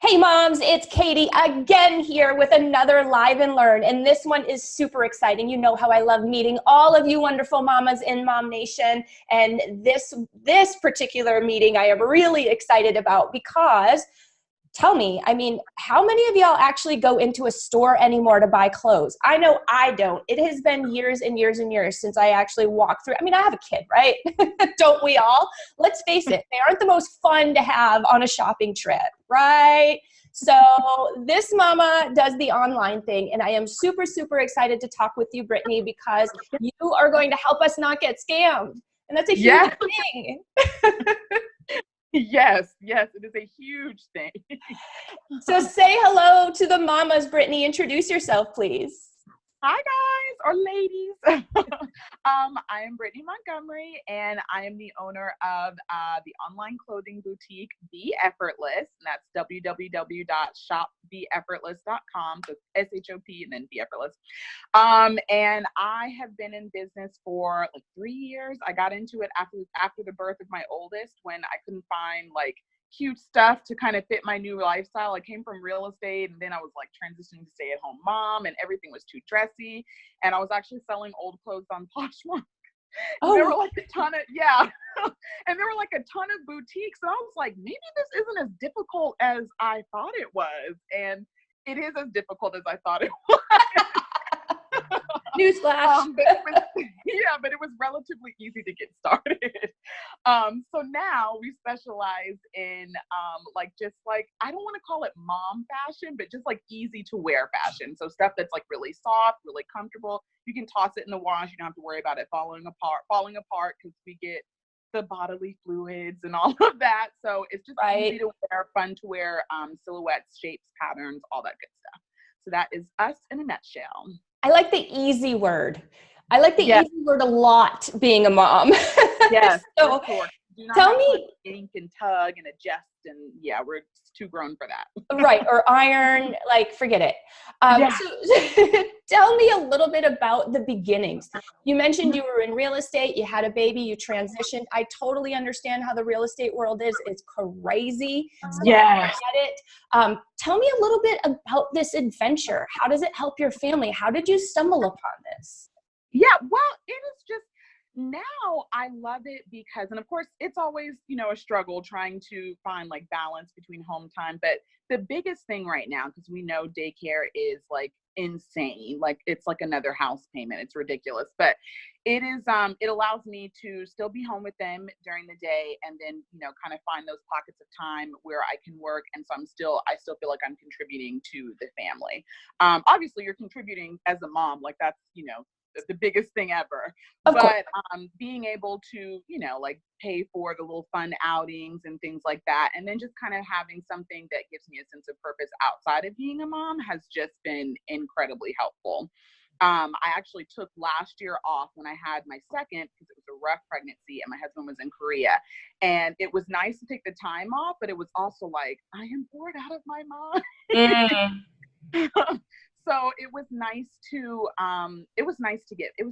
Hey moms, it's Katie again here with another Live and Learn, and this one is super exciting. You know how I love meeting all of you wonderful mamas in MOMnation, and this particular meeting I am really excited about because, tell me, how many of y'all actually go into a store anymore to buy clothes? I know I don't. It has been years and years and years since I actually walked through. I have a kid, right? Don't we all? Let's face it, they aren't the most fun to have on a shopping trip, right? So this mama does the online thing, and I am super, super excited to talk with you, Britney, because you are going to help us not get scammed. And that's a huge thing. Yes, it is a huge thing. So say hello to the mamas, Britney. Introduce yourself, please. Hi, guys, or ladies. I am Britney Montgomery, and I am the owner of the online clothing boutique, Be Effortless, and that's www.shopbeeffortless.com, so SHOP and then Be Effortless. And I have been in business for like 3 years. I got into it after the birth of my oldest, when I couldn't find cute stuff to kind of fit my new lifestyle. I came from real estate, and then I was transitioning to stay-at-home mom, and everything was too dressy. And I was actually selling old clothes on Poshmark. Oh. There were a ton of and there were a ton of boutiques. And I was like, maybe this isn't as difficult as I thought it was. And it is as difficult as I thought it was. Newsflash. But it was relatively easy to get started. So now we specialize in I don't want to call it mom fashion, but just easy to wear fashion. So stuff that's really soft, really comfortable. You can toss it in the wash. You don't have to worry about it falling apart because we get the bodily fluids and all of that. So it's just easy to wear, fun to wear, silhouettes, shapes, patterns, all that good stuff. So that is us in a nutshell. I like the easy word. I like the easy word a lot, being a mom. Yes. So do not tell me, ink and tug and adjust, and we're too grown for that. Right, or iron, forget it. So tell me a little bit about the beginnings. You mentioned you were in real estate, you had a baby, you transitioned. I totally understand how the real estate world is. It's crazy. So I get it. Tell me a little bit about this adventure. How does it help your family? How did you stumble upon this? Yeah, well, it is just, now I love it because, and of course it's always, a struggle trying to find balance between home time. But the biggest thing right now, because we know daycare is insane, it's another house payment. It's ridiculous, but it is, it allows me to still be home with them during the day, and then, kind of find those pockets of time where I can work. And so I still feel like I'm contributing to the family. Obviously you're contributing as a mom, that's, the biggest thing ever. But being able to, pay for the little fun outings and things like that, and then just kind of having something that gives me a sense of purpose outside of being a mom has just been incredibly helpful. I actually took last year off when I had my second, because it was a rough pregnancy and my husband was in Korea. And it was nice to take the time off, but it was also I am bored out of my mind. So it was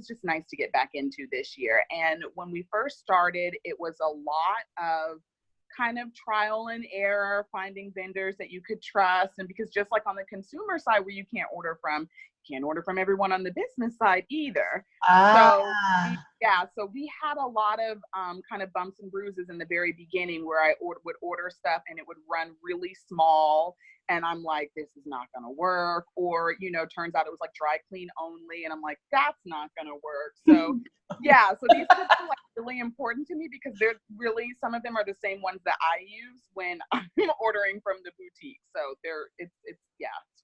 just nice to get back into this year. And when we first started, it was a lot of kind of trial and error, finding vendors that you could trust. And because just like on the consumer side where you can't order from everyone on the business side either. So we had a lot of kind of bumps and bruises in the very beginning, where I would order stuff and it would run really small. And I'm like, this is not going to work. Or, turns out it was dry clean only. And I'm like, that's not going to work. So so these tips are really important to me, because they're really, some of them are the same ones that I use when I'm ordering from the boutique. So it's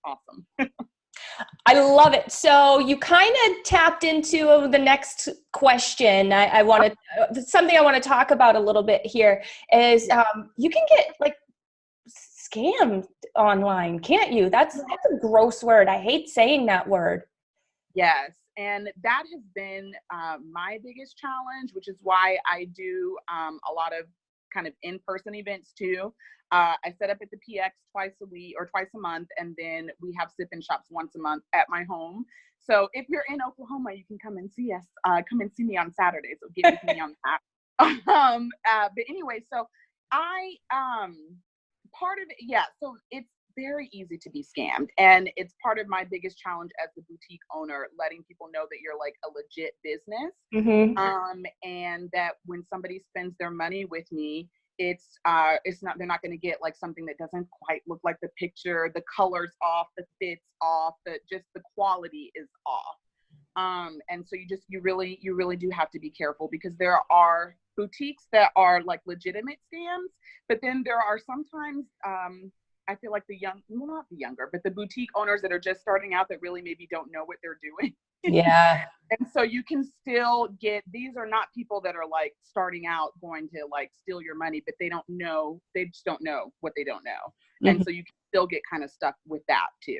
awesome. I love it. So you kind of tapped into the next question. Something I want to talk about a little bit here is you can get scammed online, can't you? That's a gross word. I hate saying that word. Yes. And that has been my biggest challenge, which is why I do a lot of kind of in-person events too. I set up at the PX twice a month, and then we have sip-in shops once a month at my home. So if you're in Oklahoma, you can come and see us. Come and see me on Saturday. So get with me on that. But anyway, so I part of it, so it's very easy to be scammed. And it's part of my biggest challenge as the boutique owner, letting people know that you're like a legit business. And that when somebody spends their money with me, it's not, they're not going to get like something that doesn't quite look like the picture, the color's off, the fit's off, just the quality is off. And so you really do have to be careful, because there are boutiques that are like legitimate scams, but then there are sometimes, I feel like not the younger, but the boutique owners that are just starting out that really maybe don't know what they're doing. Yeah. And so you can still these are not people that are like starting out going to like steal your money, but they just don't know what they don't know. And so you can still get kind of stuck with that too.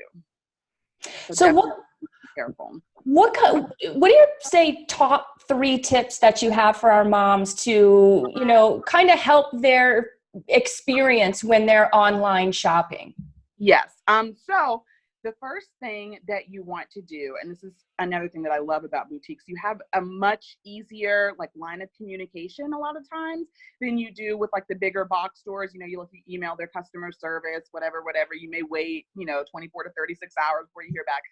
So what, be careful. What do you say top 3 tips that you have for our moms to, kind of help their experience when they're online shopping? Yes. So the first thing that you want to do, and this is another thing that I love about boutiques, you have a much easier like line of communication a lot of times than you do with like the bigger box stores. You email their customer service, whatever, you may wait, 24 to 36 hours before you hear back.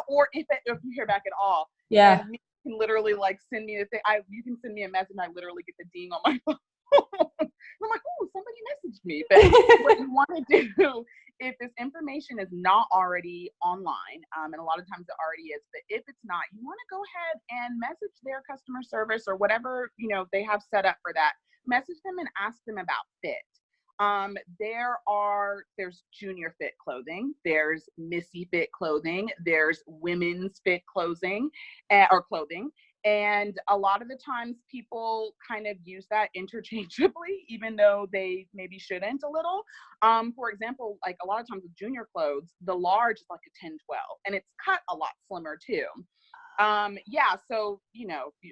Or if you hear back at all. Yeah. And you can literally like send me the thing. You can send me a message and I literally get the ding on my phone. I'm like, oh, somebody messaged me. But what you want to do, if this information is not already online, and a lot of times it already is, but if it's not, you want to go ahead and message their customer service or whatever, they have set up for that. Message them and ask them about fit. There's junior fit clothing, there's missy fit clothing, there's women's fit clothing, or clothing. And a lot of the times people kind of use that interchangeably, even though they maybe shouldn't a little. For example, like a lot of times with junior clothes, the large is like a 10-12, and it's cut a lot slimmer too. So,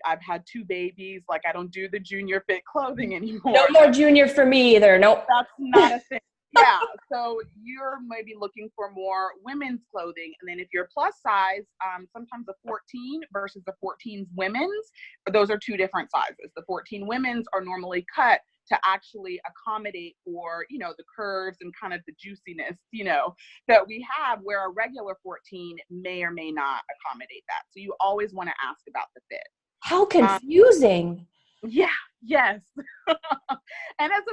I've had 2 babies, like I don't do the junior fit clothing anymore. No more junior for me either. Nope. That's not a thing. Yeah. So you're maybe looking for more women's clothing. And then if you're plus size, sometimes a 14 versus the 14's women's, those are 2 different sizes. The 14 women's are normally cut to actually accommodate for, the curves and kind of the juiciness, that we have, where a regular 14 may or may not accommodate that. So you always want to ask about the fit. How confusing. Yes. And as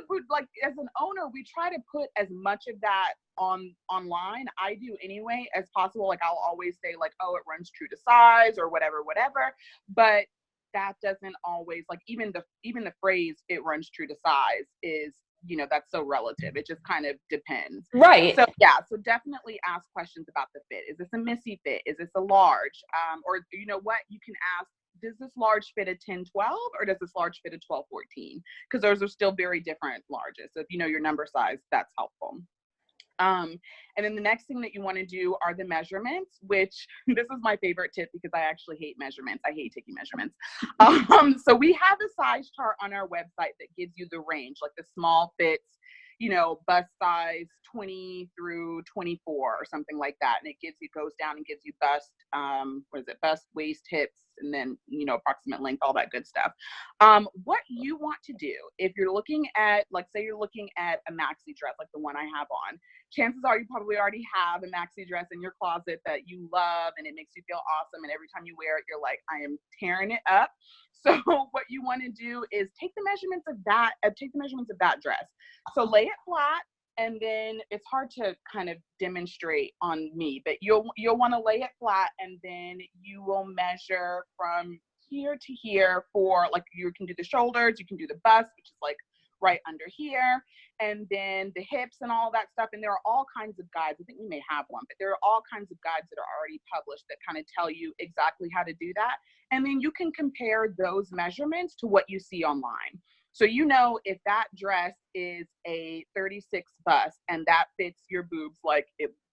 an owner, we try to put as much of that online. I do anyway, as possible. Like I'll always say like, oh, it runs true to size or whatever. But that doesn't always, like even the phrase "it runs true to size" is, that's so relative. It just kind of depends. Right. So definitely ask questions about the fit. Is this a missy fit? Is this a large? Or you know what? You can ask, does this large fit a 10-12 or does this large fit a 12-14? Because those are still very different larges. So if you know your number size, that's helpful. And then the next thing that you want to do are the measurements, which this is my favorite tip because I actually hate measurements. I hate taking measurements. So we have a size chart on our website that gives you the range, like the small fits, bust size 20 through 24 or something like that. And it goes down and gives you bust, bust, waist, hips, and then, approximate length, all that good stuff. What you want to do, if you're looking at, like, say you're looking at a maxi dress, like the one I have on, chances are you probably already have a maxi dress in your closet that you love and it makes you feel awesome. And every time you wear it, you're like, I am tearing it up. So what you want to do is take the measurements of that dress. So lay it flat, and then it's hard to kind of demonstrate on me, but you'll want to lay it flat, and then you will measure from here to here for, like, you can do the shoulders, you can do the bust, which is like right under here, and then the hips and all that stuff. And there are all kinds of guides. I think we may have one, but there are all kinds of guides that are already published that kind of tell you exactly how to do that. And then you can compare those measurements to what you see online. So if that dress is a 36 bust and that fits your boobs, like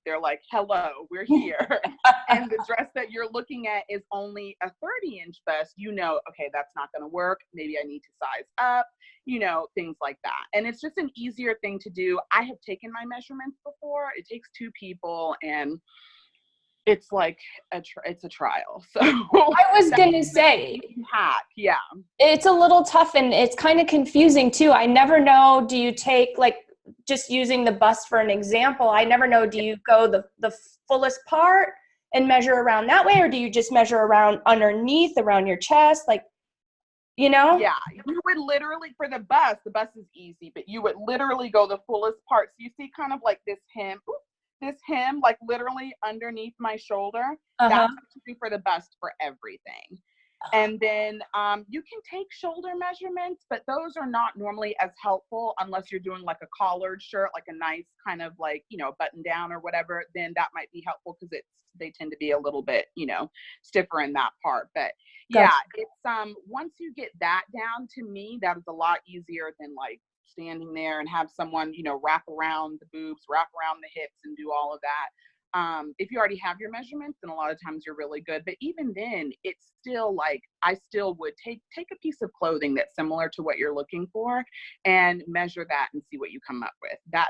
they're like, hello, we're here. And the dress that you're looking at is only a 30-inch bust, okay, that's not going to work. Maybe I need to size up, things like that. And it's just an easier thing to do. I have taken my measurements before. It takes 2 people, and it's like it's a trial. So I was going to say, it's a little tough, and it's kind of confusing too. I never know, do you take, like, just using the bust for an example, I never know, do you go the fullest part and measure around that way, or do you just measure around underneath, around your chest? Like, you know? Yeah, you would literally, for the bust is easy, but you would literally go the fullest part. So you see kind of like this hem, like literally underneath my shoulder. Uh-huh. That's what you do for the bust for everything. And then you can take shoulder measurements, but those are not normally as helpful unless you're doing like a collared shirt, like a nice kind of like, you know, button down or whatever. Then that might be helpful because they tend to be a little bit, you know, stiffer in that part. But yeah, it's once you get that down, to me, that is a lot easier than like standing there and have someone, you know, wrap around the boobs, wrap around the hips and do all of that. If you already have your measurements, then a lot of times you're really good. But even then, it's still like, I still would take a piece of clothing that's similar to what you're looking for and measure that and see what you come up with. That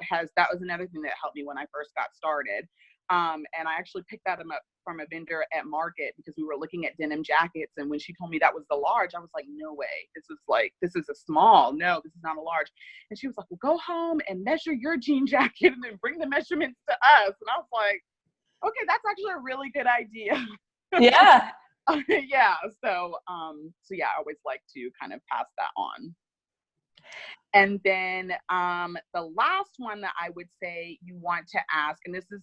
was another thing that helped me when I first got started. And I actually picked that up from a vendor at Market because we were looking at denim jackets. And when she told me that was the large, I was like, no way. This is a small. No, this is not a large. And she was like, well, go home and measure your jean jacket and then bring the measurements to us. And I was like, okay, that's actually a really good idea. Yeah. Yeah. So yeah, I always like to kind of pass that on. And then the last one that I would say you want to ask, and this is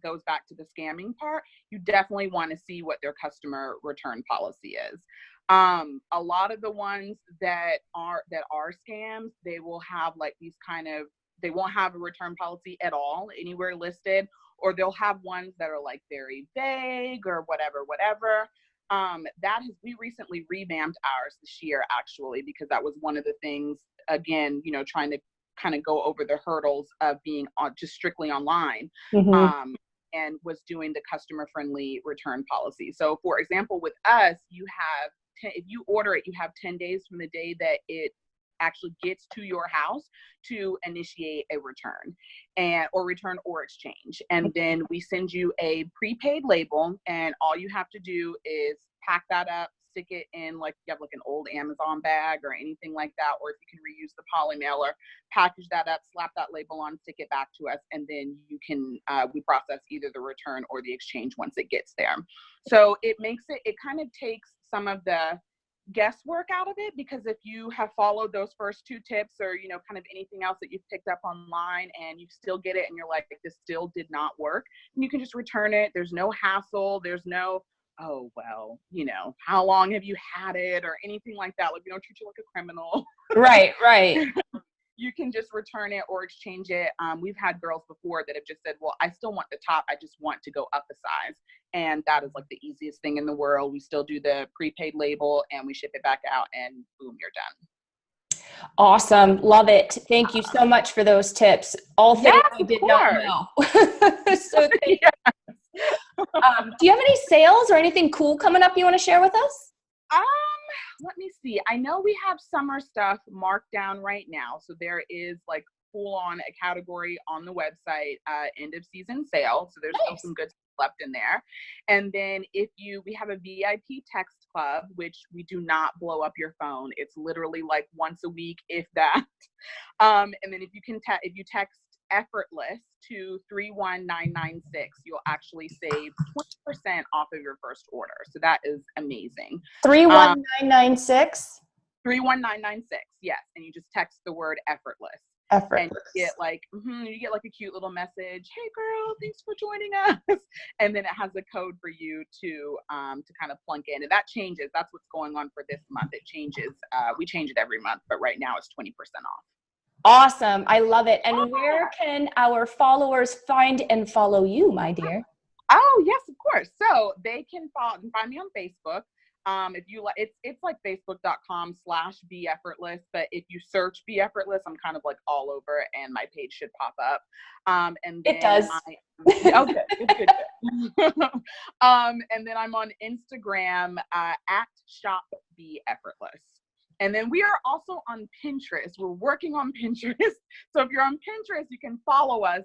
goes back to the scamming part, you definitely want to see what their customer return policy is. A lot of the ones that are scams, they will have like they won't have a return policy at all anywhere listed, or they'll have ones that are like very vague or whatever. We recently revamped ours this year, actually, because that was one of the things, again, you know, trying to kind of go over the hurdles of being on just strictly online. Mm-hmm. And was doing the customer friendly return policy. So for example, with us, you have if you order it, you have 10 days from the day that it actually gets to your house to initiate a return or exchange. And then we send you a prepaid label, and all you have to do is pack that up, stick it in, like you have like an old Amazon bag or anything like that, or if you can reuse the poly mailer, package that up, slap that label on, stick it back to us, and then you can we process either the return or the exchange once it gets there. So it kind of takes some of the guesswork out of it, because if you have followed those first two tips, or you know, kind of anything else that you've picked up online, and you still get it and you're like, this still did not work, and you can just return it. There's no hassle, there's no, oh well, you know, how long have you had it or anything like that. Like, we don't treat you like a criminal. Right. You can just return it or exchange it. We've had girls before that have just said, well, I still want the top, I just want to go up a size. And that is like the easiest thing in the world. We still do the prepaid label and we ship it back out, and boom, you're done. Awesome. Love it. Thank you so much for those tips. All things I did not know. So thank you. Do you have any sales or anything cool coming up you want to share with us? Let me see. I know we have summer stuff marked down right now. So there is like full on a category on the website, end of season sale. So there's still some good stuff left in there. And then we have a VIP text club, which we do not blow up your phone. It's literally like once a week, if that. And then if you text Effortless to 31996, you'll actually save 20% off of your first order. So that is amazing. 31996. 31996, yes. And you just text the word Effortless. And you get like a cute little message. Hey girl, thanks for joining us. And then it has a code for you to kind of plunk in. And that changes. That's what's going on for this month. It changes. We change it every month, but right now it's 20% off. Awesome. I love it. And where can our followers find and follow you, my dear? Oh, yes, of course. So they can find me on Facebook. If you like, it's like facebook.com/beeffortless, but if you search Be Effortless, I'm kind of like all over, and my page should pop up. And then it does. Okay, it's good. And then I'm on Instagram at shop Be Effortless. And then we are also on Pinterest. We're working on Pinterest. So if you're on Pinterest, you can follow us.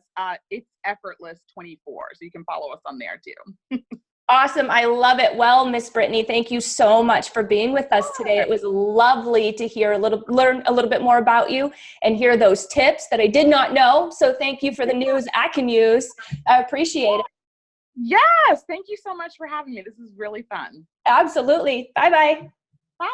It's Effortless 24. So you can follow us on there too. Awesome. I love it. Well, Miss Brittany, thank you so much for being with us today. It was lovely to learn a little bit more about you and hear those tips that I did not know. So thank you for the news I can use. I appreciate it. Yes. Thank you so much for having me. This is really fun. Absolutely. Bye-bye. Bye.